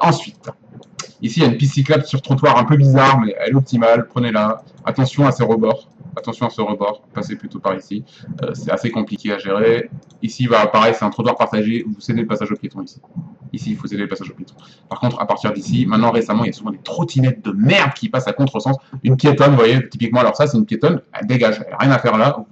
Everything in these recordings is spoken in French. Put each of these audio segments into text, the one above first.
Ensuite, ici, il y a une piste cyclable sur trottoir un peu bizarre, mais elle est optimale. Prenez-la. Attention à ces rebords. Attention à ce rebord. Passez plutôt par ici. C'est assez compliqué à gérer. Ici, bah, pareil, c'est un trottoir partagé. Vous cédez le passage aux piétons ici. Ici, il faut céder le passage aux piétons. Par contre, à partir d'ici, maintenant, récemment, il y a souvent des trottinettes de merde qui passent à contresens. Une piétonne, vous voyez, typiquement, alors ça, c'est une piétonne. Elle dégage. Elle n'a rien à faire là.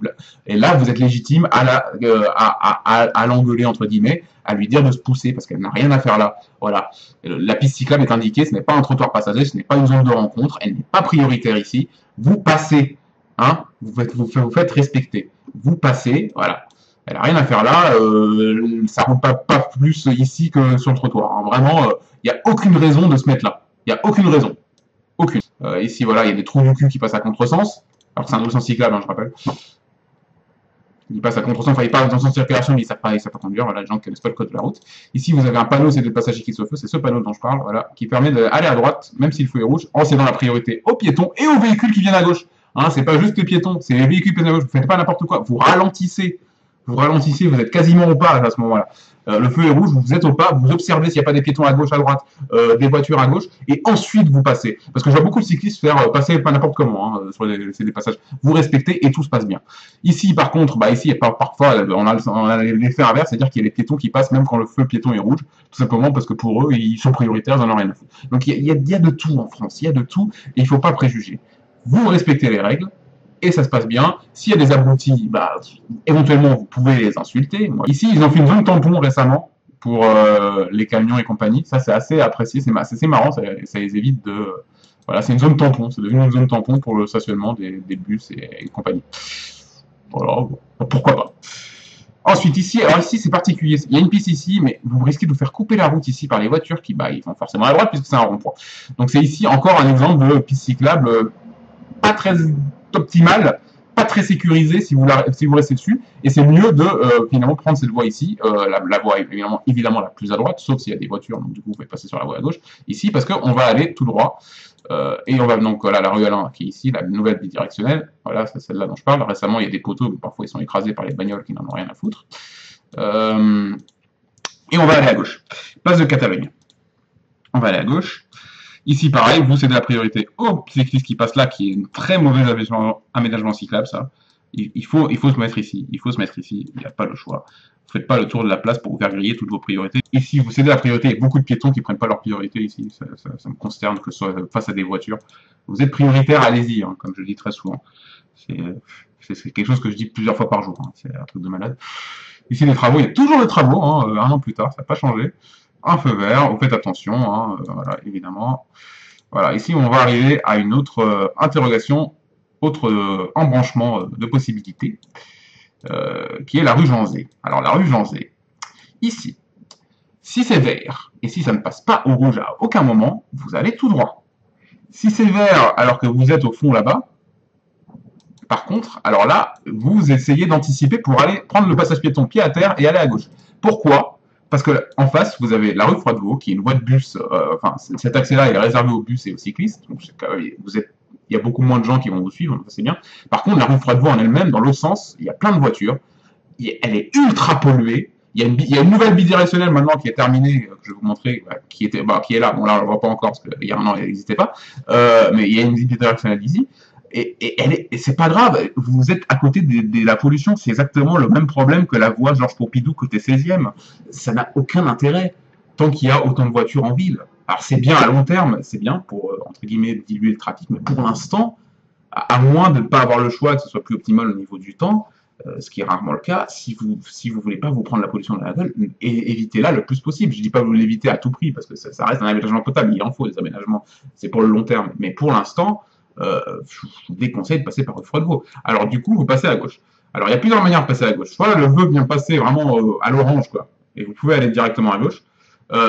Et là, vous êtes légitime à l'engueuler, entre guillemets, à lui dire de se pousser parce qu'elle n'a rien à faire là. Voilà. La piste cyclable est indiquée, ce n'est pas un trottoir passager, ce n'est pas une zone de rencontre, elle n'est pas prioritaire ici. Vous passez, hein, vous faites respecter. Vous passez, voilà. Elle n'a rien à faire là, ça ne roule pas plus ici que sur le trottoir. Hein. Vraiment, il n'y a aucune raison de se mettre là. Il n'y a aucune raison. Aucune. Ici, voilà, il y a des trous du cul qui passent à contresens. Alors que c'est un sens cyclable, hein, je rappelle. Il passe à contresens, enfin il parle dans le sens de circulation, mais il ne sait pas conduire, voilà, les gens qui connaissent pas le code de la route. Ici, vous avez un panneau, c'est le passagers qui se feu, c'est ce panneau dont je parle, voilà, qui permet d'aller à droite, même si le feu est rouge, en cédant la priorité aux piétons et aux véhicules qui viennent à gauche. Hein, c'est pas juste les piétons, c'est les véhicules qui viennent à gauche, vous faites pas n'importe quoi, vous ralentissez, vous êtes quasiment au pas à ce moment-là. Le feu est rouge, vous êtes au pas, vous observez s'il n'y a pas des piétons à gauche, à droite, des voitures à gauche, et ensuite vous passez. Parce que je vois beaucoup de cyclistes faire passer pas n'importe comment hein, sur des passages. Vous respectez et tout se passe bien. Ici, par contre, bah ici, parfois, on a l'effet inverse, c'est-à-dire qu'il y a les piétons qui passent même quand le feu piéton est rouge, tout simplement parce que pour eux, ils sont prioritaires, ils en ont rien à foutre. Donc il y a de tout en France, il y a de tout, et il ne faut pas préjuger. Vous respectez les règles, et ça se passe bien. S'il y a des abrutis, bah, éventuellement, vous pouvez les insulter. Moi, ici, ils ont fait une zone tampon récemment pour les camions et compagnie. Ça, c'est assez apprécié, c'est marrant, ça les évite de... Voilà, c'est une zone tampon, c'est devenu une zone tampon pour le stationnement des bus et compagnie. Voilà, bon, pourquoi pas. Ensuite, ici, alors ici, c'est particulier. Il y a une piste ici, mais vous risquez de vous faire couper la route ici par les voitures qui, bah, ils vont forcément à droite puisque c'est un rond-point. Donc, c'est ici encore un exemple de piste cyclable pas très optimale, pas très sécurisée si vous restez dessus, et c'est mieux de finalement prendre cette voie ici, la voie évidemment la plus à droite, sauf s'il y a des voitures, donc du coup vous pouvez passer sur la voie à gauche, ici, parce qu'on va aller tout droit, et on va donc, voilà, la rue Alain qui est ici, la nouvelle bidirectionnelle, voilà, c'est celle-là dont je parle, récemment il y a des poteaux, mais parfois ils sont écrasés par les bagnoles qui n'en ont rien à foutre, et on va aller à gauche, place de Catalogne, on va aller à gauche. Ici, pareil, vous cédez la priorité aux cyclistes qui passent là, qui est un très mauvais aménagement cyclable, ça. Il faut se mettre ici. Il faut se mettre ici. Il n'y a pas le choix. Vous faites pas le tour de la place pour vous faire griller toutes vos priorités. Ici, vous cédez la priorité. Il y a beaucoup de piétons qui prennent pas leur priorité ici. Ça me concerne que ce soit face à des voitures. Vous êtes prioritaire, allez-y, hein, comme je le dis très souvent. C'est quelque chose que je dis plusieurs fois par jour. Hein. C'est un truc de malade. Ici, les travaux, il y a toujours des travaux, hein, un an plus tard, ça n'a pas changé. Un feu vert, vous faites attention, hein, voilà, évidemment. Voilà, ici on va arriver à une autre interrogation, autre embranchement de possibilités, qui est la rue Jean-Zé. Alors la rue Jean-Zé, ici, si c'est vert, et si ça ne passe pas au rouge à aucun moment, vous allez tout droit. Si c'est vert alors que vous êtes au fond là-bas, par contre, alors là, vous essayez d'anticiper pour aller prendre le passage piéton pied à terre et aller à gauche. Pourquoi ? Parce que en face, vous avez la rue Froidevaux, qui est une voie de bus. Enfin, cet accès-là est réservé aux bus et aux cyclistes. Donc, il y a beaucoup moins de gens qui vont vous suivre, donc c'est bien. Par contre, la rue Froidevaux en elle-même, dans l'autre sens, il y a plein de voitures. Elle est ultra polluée. Il y a une nouvelle bidirectionnelle maintenant qui est terminée, que je vais vous montrer, qui est là. Bon, là, on ne le voit pas encore parce qu'il y a un an, elle n'existait pas. Mais il y a une bidirectionnelle ici. Et c'est pas grave, vous êtes à côté de la pollution, c'est exactement le même problème que la voie Georges Pompidou côté 16e. Ça n'a aucun intérêt tant qu'il y a autant de voitures en ville. Alors c'est bien à long terme, c'est bien pour, entre guillemets, diluer le trafic, mais pour l'instant, à moins de ne pas avoir le choix, que ce soit plus optimal au niveau du temps, ce qui est rarement le cas, si vous voulez pas vous prendre la pollution dans la gueule, évitez-la le plus possible. Je dis pas vous l'éviter à tout prix, parce que ça reste un aménagement potable, il en faut des aménagements, c'est pour le long terme. Mais pour l'instant, je vous déconseille de passer par rue Froidevaux. Alors du coup, vous passez à gauche. Alors il y a plusieurs manières de passer à gauche. Soit le vœu vient passer vraiment à l'orange, quoi, et vous pouvez aller directement à gauche.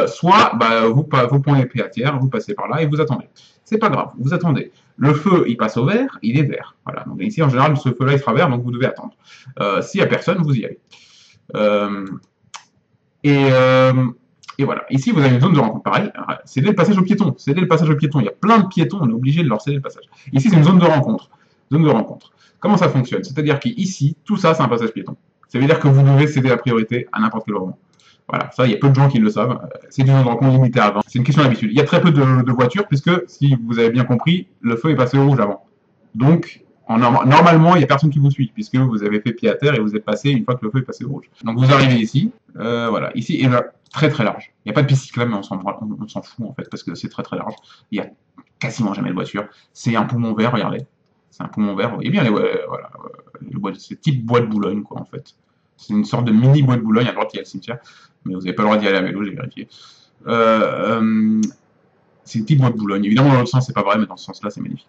Soit bah, vous prenez les pieds à terre, vous passez par là et vous attendez. C'est pas grave, vous attendez. Le feu, il passe au vert, il est vert. Voilà. Donc ici, en général, ce feu-là, il sera vert, donc vous devez attendre. S'il n'y a personne, vous y allez. Et voilà. Ici, vous avez une zone de rencontre. Pareil, cédez le passage aux piétons. Cédez le passage aux piétons. Il y a plein de piétons, on est obligé de leur céder le passage. Ici, c'est une zone de rencontre. Zone de rencontre. Comment ça fonctionne? C'est-à-dire qu'ici, tout ça, c'est un passage piéton. Ça veut dire que vous devez céder la priorité à n'importe quel moment. Voilà, ça, il y a peu de gens qui le savent. C'est une zone de rencontre limitée à 20. C'est une question d'habitude. Il y a très peu de voitures, puisque, si vous avez bien compris, le feu est passé au rouge avant. Donc, normalement, il n'y a personne qui vous suit, puisque vous avez fait pied à terre et vous êtes passé une fois que le feu est passé au rouge. Donc, vous arrivez ici. Voilà, ici, et là, très très large. Il n'y a pas de piste cyclable, mais on s'en fout, en fait, parce que c'est très très large. Il y a quasiment jamais de voiture. C'est un poumon vert, regardez. C'est un poumon vert. Vous voyez bien, voilà, c'est type bois de Boulogne, quoi, en fait. C'est une sorte de mini bois de Boulogne. À droite, il y a le cimetière, mais vous n'avez pas le droit d'y aller à vélo, j'ai vérifié. C'est une petite bois de Boulogne. Évidemment, dans l'autre sens, c'est pas vrai, mais dans ce sens-là, c'est magnifique.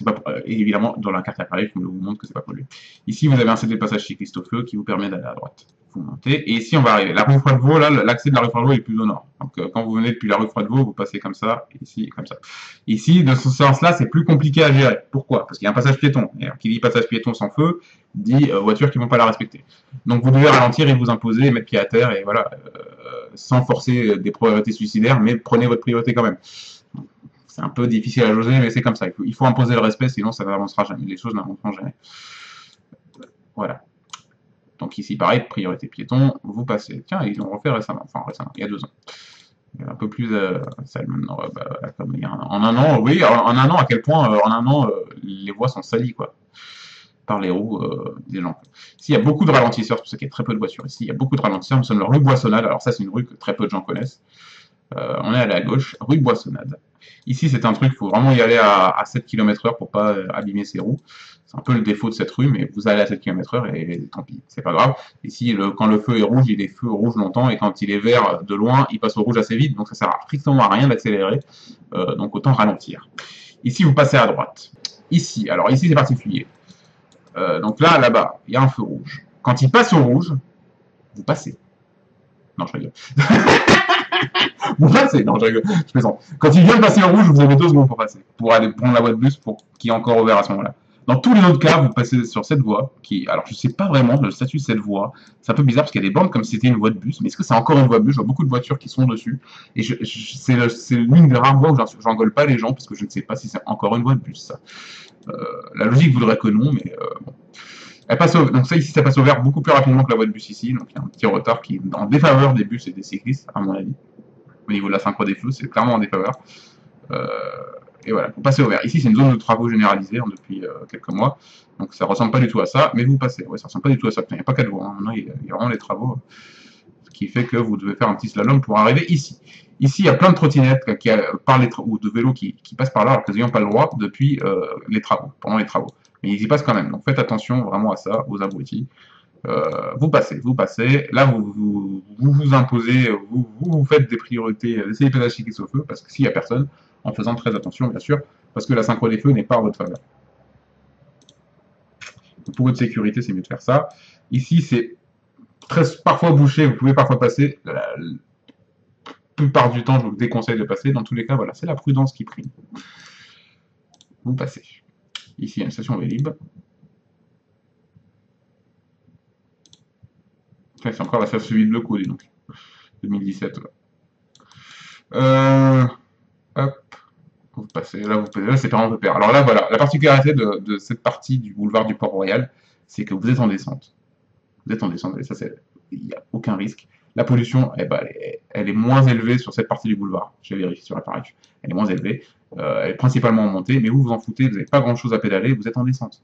Pas, et évidemment, dans la carte appareil, je vous montre que c'est pas pollué. Ici, vous avez un CD de passage cycliste au feu qui vous permet d'aller à droite. Vous montez, et ici, on va arriver. La rue Froidevaux, là, l'accès de la rue Froidevaux est plus au nord. Donc, quand vous venez depuis la rue Froidevaux, vous passez comme ça, ici, comme ça. Ici, de ce sens-là, c'est plus compliqué à gérer. Pourquoi? Parce qu'il y a un passage piéton. Et alors, qui dit passage piéton sans feu, dit voitures qui ne vont pas la respecter. Donc, vous devez ralentir et vous imposer, mettre pied à terre, et voilà, sans forcer des priorités suicidaires, mais prenez votre priorité quand même. C'est un peu difficile à jauger, mais c'est comme ça. Il faut imposer le respect, sinon ça n'avancera jamais. Les choses n'avanceront jamais. Voilà. Donc ici, pareil, priorité piéton, vous passez. Tiens, ils l'ont refait récemment, enfin récemment, il y a 2 ans. Il y a un peu plus sale maintenant. Comme il y a en un an, oui, en un an, à quel point, en un an, les voies sont salies, quoi, par les roues des gens. Ici, il y a beaucoup de ralentisseurs, c'est pour ça qu'il y a très peu de voitures ici. Il y a beaucoup de ralentisseurs, nous sommes la rue Boissonnade. Alors ça, c'est une rue que très peu de gens connaissent. On est allé à gauche, rue Boissonnade. Ici, c'est un truc, il faut vraiment y aller à 7 km/h pour pas abîmer ses roues. C'est un peu le défaut de cette rue, mais vous allez à 7 km/h et tant pis, c'est pas grave. Ici, quand le feu est rouge, il est feu rouge longtemps, et quand il est vert de loin, il passe au rouge assez vite, donc ça sert strictement à rien d'accélérer, donc autant ralentir. Ici, vous passez à droite. Ici, alors ici, c'est particulier. Donc là-bas, il y a un feu rouge. Quand il passe au rouge, vous passez. Non, je rigole. Vous passez, non, je plaisante. Quand il vient de passer en rouge, vous avez 2 secondes pour passer, pour aller prendre la voie de bus qui est encore ouverte à ce moment-là. Dans tous les autres cas, vous passez sur cette voie, qui, alors je sais pas vraiment le statut de cette voie, c'est un peu bizarre parce qu'il y a des bornes comme si c'était une voie de bus, mais est-ce que c'est encore une voie de bus? Je vois beaucoup de voitures qui sont dessus, et c'est l'une des rares voies où j'engueule pas les gens, parce que je ne sais pas si c'est encore une voie de bus, ça. La logique voudrait que non, mais bon. Elle passe donc ça ici, ça passe au vert beaucoup plus rapidement que la voie de bus ici, donc il y a un petit retard qui est en défaveur des bus et des cyclistes, à mon avis. Au niveau de la synchro des feux, c'est clairement en défaveur. Et voilà, vous passez au vert. Ici, c'est une zone de travaux généralisée depuis quelques mois, donc ça ressemble pas du tout à ça, mais vous passez. Ouais, ça ressemble pas du tout à ça. Il n'y a pas 4 voies, hein. Maintenant, il y a vraiment les travaux, ce qui fait que vous devez faire un petit slalom pour arriver ici. Ici, il y a plein de trottinettes ou de vélos qui passent par là, alors qu'ils n'ont pas le droit depuis les travaux, pendant les travaux. Mais ils y passent quand même, donc faites attention vraiment à ça, aux abrutis. Vous passez, là vous imposez, vous faites des priorités, essayez de passer au feu, parce que s'il n'y a personne, en faisant très attention bien sûr, parce que la synchro des feux n'est pas en votre faveur. Pour votre sécurité, c'est mieux de faire ça. Ici, c'est parfois bouché, vous pouvez parfois passer. La plupart du temps, je vous déconseille de passer. Dans tous les cas, voilà, c'est la prudence qui prime. Vous passez. Ici, il y a une station Vélib. C'est encore la station Vélib Bleu, dis donc. 2017. Hop. Vous passez, là, c'est vraiment de pair. Alors là, voilà, la particularité de cette partie du boulevard du Port-Royal, c'est que vous êtes en descente. Vous êtes en descente, et ça, il n'y a aucun risque. La pollution, eh ben, elle est moins élevée sur cette partie du boulevard. J'ai vérifié sur l'appareil. Elle est moins élevée. Elle est principalement en montée, mais vous vous en foutez, vous n'avez pas grand-chose à pédaler, vous êtes en descente.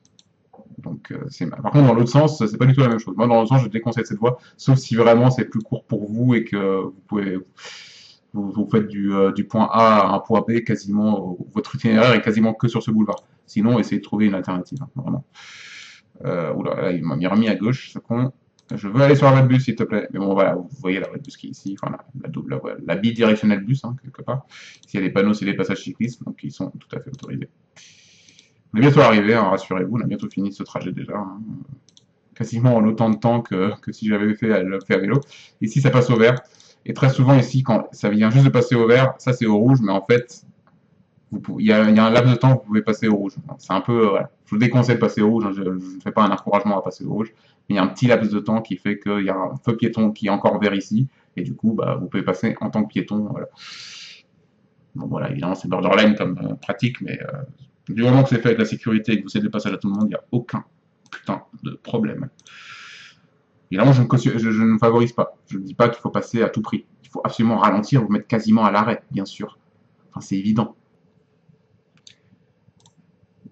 Donc, par contre, dans l'autre sens, c'est pas du tout la même chose. Moi, dans l'autre sens, je déconseille cette voie, sauf si vraiment c'est plus court pour vous et que vous pouvez... Vous faites du point A à un point B, quasiment, votre itinéraire est quasiment que sur ce boulevard. Sinon, essayez de trouver une alternative, hein, vraiment. Oula, là, il m'a remis à gauche, ce con. Je veux aller sur la voie de bus, s'il te plaît. Mais bon, voilà, vous voyez la voie de bus qui est ici, enfin, la bidirectionnelle bus, hein, quelque part. S'il y a des panneaux, c'est les passages cyclistes, donc ils sont tout à fait autorisés. On est bientôt arrivé, hein, rassurez-vous, on a bientôt fini ce trajet déjà. Hein. Quasiment en autant de temps que si j'avais fait à vélo. Ici, ça passe au vert. Et très souvent ici, quand ça vient juste de passer au vert, ça c'est au rouge, mais en fait, il y a un laps de temps où vous pouvez passer au rouge. C'est un peu, voilà. Je vous déconseille de passer au rouge, hein, je ne fais pas un encouragement à passer au rouge, mais il y a un petit laps de temps qui fait qu'il y a un feu piéton qui est encore vert ici, et du coup, bah, vous pouvez passer en tant que piéton. Voilà. Bon, voilà, évidemment, c'est borderline comme pratique, mais du moment que c'est fait avec la sécurité et que vous cédez le passage à tout le monde, il n'y a aucun putain de problème. Évidemment, je ne favorise pas. Je ne dis pas qu'il faut passer à tout prix. Il faut absolument ralentir, vous mettre quasiment à l'arrêt, bien sûr. Enfin, c'est évident.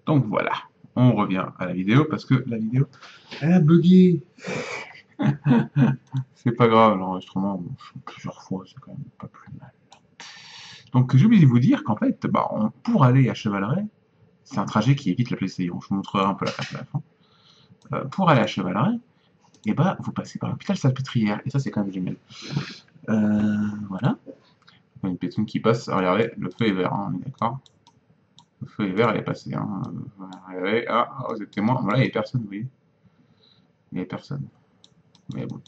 Donc voilà, on revient à la vidéo parce que la vidéo, elle a bugué. C'est pas grave, l'enregistrement, bon, plusieurs fois, c'est quand même pas plus mal. Donc j'ai oublié de vous dire qu'en fait, bah, pour aller à Chevaleret, c'est un trajet qui évite la Plesseillon. Je vous montrerai un peu la carte à la fin. Pour aller à Chevaleret, et bah, vous passez par l'hôpital Salpêtrière, et ça c'est quand même génial. Voilà. Une personne qui passe, regardez, le feu est vert, hein, on est d'accord. Le feu est vert, il est passé. Hein. Regardez, vous êtes témoin. Voilà, il n'y a personne, vous voyez. Il n'y a personne. Mais bon,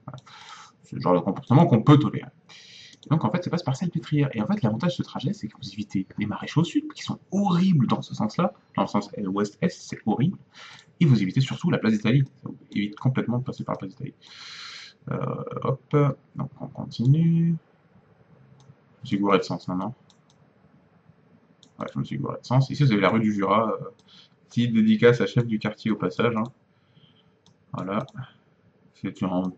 voilà. C'est le genre de comportement qu'on peut tolérer. Donc en fait, ça passe par Salpêtrière. Et en fait, l'avantage de ce trajet, c'est que vous évitez les maréchaux au sud, qui sont horribles dans ce sens-là. Dans le sens ouest-est, c'est horrible. Et vous évitez surtout la place d'Italie. Ça vous évite complètement de passer par la place d'Italie. Hop, donc on continue. Je me suis gouré de sens maintenant. Ouais, je me suis gouré de sens. Ici, vous avez la rue du Jura. Petite dédicace à chef du quartier au passage. Hein. Voilà. C'est un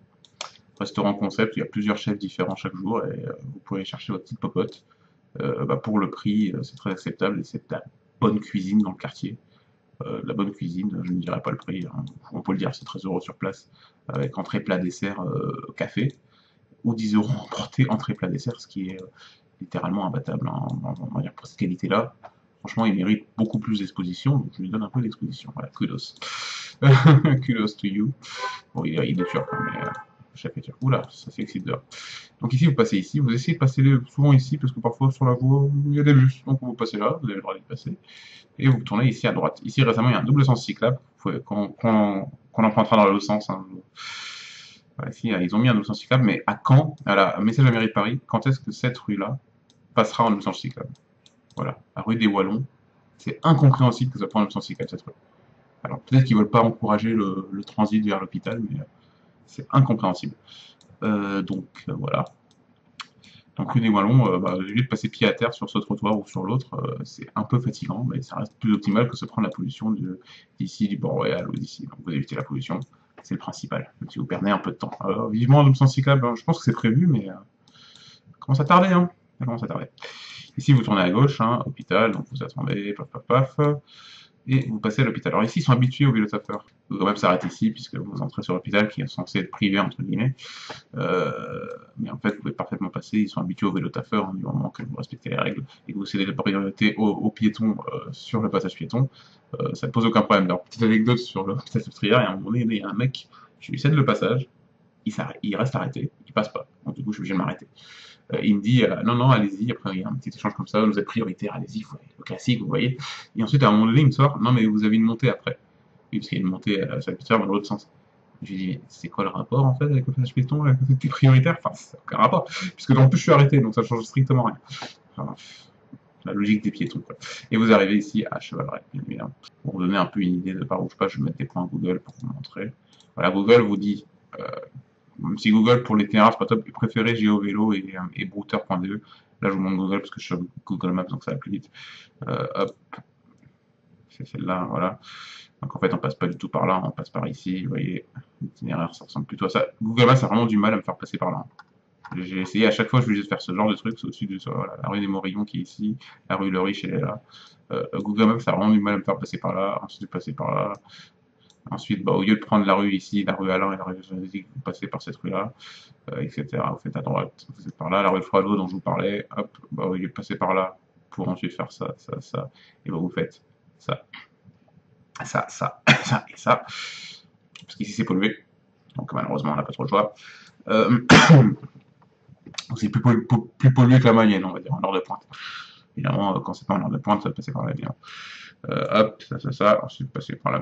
restaurant concept. Il y a plusieurs chefs différents chaque jour et vous pouvez chercher votre petite popote. Bah, pour le prix, c'est très acceptable et c'est de la bonne cuisine dans le quartier. La bonne cuisine, je ne dirais pas le prix, hein. On peut le dire, c'est 13 € sur place, avec entrée, plat, dessert, café, ou 10 € emporté, entrée, plat, dessert, ce qui est littéralement imbattable, hein, on va dire pour cette qualité-là. Franchement, il mérite beaucoup plus d'exposition, donc je lui donne un peu d'exposition. Voilà, kudos. Kudos to you. Bon, il est turc, hein, mais chaque turc. Oula, ça s'excite dehors. Donc ici, vous passez ici, vous essayez de passer souvent ici, parce que parfois sur la voie, il y a des bus, donc vous passez là, vous avez le droit d'y passer, et vous tournez ici à droite. Ici, récemment, il y a un double sens cyclable, qu'on empruntera dans le sens. Hein. Voilà, ici, ils ont mis un double sens cyclable, mais à quand, voilà, un message à la mairie de Paris, quand est-ce que cette rue-là passera en double sens cyclable? Voilà, la rue des Wallons, c'est incompréhensible que ça prenne en double sens cyclable, cette rue. Alors peut-être qu'ils veulent pas encourager le transit vers l'hôpital, mais c'est incompréhensible. Voilà. Donc rue des Wallons, bah, au lieu de passer pied à terre sur ce trottoir ou sur l'autre, c'est un peu fatigant, mais ça reste plus optimal que se prendre la pollution d'ici, du Port-Royal ou d'ici. Donc vous évitez la pollution, c'est le principal, même si vous perdez un peu de temps. Alors, vivement un sens cyclable, hein, je pense que c'est prévu, mais commence à tarder, hein. Ça commence à tarder. Ici vous tournez à gauche, hein, hôpital, donc vous attendez, paf paf paf. Et vous passez à l'hôpital. Alors ici, ils sont habitués au vélotapeur. Vous quand même s'arrêter ici, puisque vous entrez sur l'hôpital, qui est censé être privé, entre guillemets. Mais en fait, vous pouvez parfaitement passer, ils sont habitués au vélotapeur, hein, du moment que vous respectez les règles, et que vous cédez la priorité aux piétons sur le passage piéton, ça ne pose aucun problème. Alors, petite anecdote sur le passage trière, il y a un moment donné, il y a un mec, je lui cède le passage, il reste arrêté, il passe pas. Donc du coup, je suis obligé de m'arrêter. Il me dit non, non, allez-y. Après, il y a un petit échange comme ça, vous êtes prioritaire, allez-y, le classique, vous voyez. Et ensuite, à un moment donné, il me sort non, mais vous avez une montée après. Oui, parce qu'il y a une montée à Salpêtrière dans l'autre sens. Je lui dis mais c'est quoi le rapport en fait avec le passage piéton, avec le côté prioritaire? Enfin, c'est aucun rapport, puisque en plus je suis arrêté, donc ça change strictement rien. Enfin, la logique des piétons, quoi. Et vous arrivez ici à Chevaleret, bien évidemment. Pour vous donner un peu une idée de par où je passe, je vais mettre des points Google pour vous montrer. Voilà, Google vous dit. Même si Google pour l'itinéraire c'est pas top, préférez GeoVélo et Brouter.de. Là je vous montre Google parce que je suis sur Google Maps donc ça va plus vite. Hop, c'est celle-là, voilà. Donc en fait on passe pas du tout par là, on passe par ici, vous voyez, l'itinéraire ça ressemble plutôt à ça. Google Maps a vraiment du mal à me faire passer par là. J'ai essayé à chaque fois, je suis obligé de faire ce genre de truc, c'est au-dessus de voilà, la rue des Morillons qui est ici, la rue Le Riche elle est là. Google Maps a vraiment du mal à me faire passer par là, ensuite de passer par là. Ensuite, bah, au lieu de prendre la rue ici, la rue Alain et la rue Génésique, vous passez par cette rue-là, etc. Vous faites à droite, vous êtes par là, la rue Froidot dont je vous parlais, hop, bah, au lieu de passer par là, pour ensuite faire ça, ça, ça, et bah, vous faites ça, ça, ça, ça et ça, parce qu'ici c'est pollué, donc malheureusement on n'a pas trop le choix. C'est plus pollué que la moyenne, on va dire, en heure de pointe. Évidemment, quand c'est pas en heure de pointe, ça va passer par là, bien. Hop, ça, ensuite passez par là,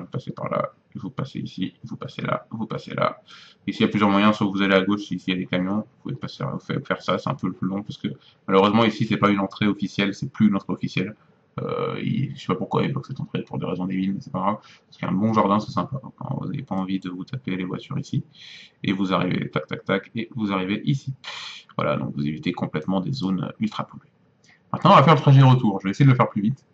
vous passez ici, vous passez là, vous passez là. Ici, il y a plusieurs moyens, soit vous allez à gauche, ici il y a des camions, vous pouvez passer, faire ça, c'est un peu plus long, parce que malheureusement ici c'est pas une entrée officielle, c'est plus une entrée officielle. Je sais pas pourquoi il bloque cette entrée pour des raisons débiles, mais c'est pas grave, parce qu'il y a un bon jardin, c'est sympa, donc, quand vous n'avez pas envie de vous taper les voitures ici, et vous arrivez, tac tac tac, et vous arrivez ici. Voilà, donc vous évitez complètement des zones ultra polluées. Maintenant, on va faire le trajet retour, je vais essayer de le faire plus vite.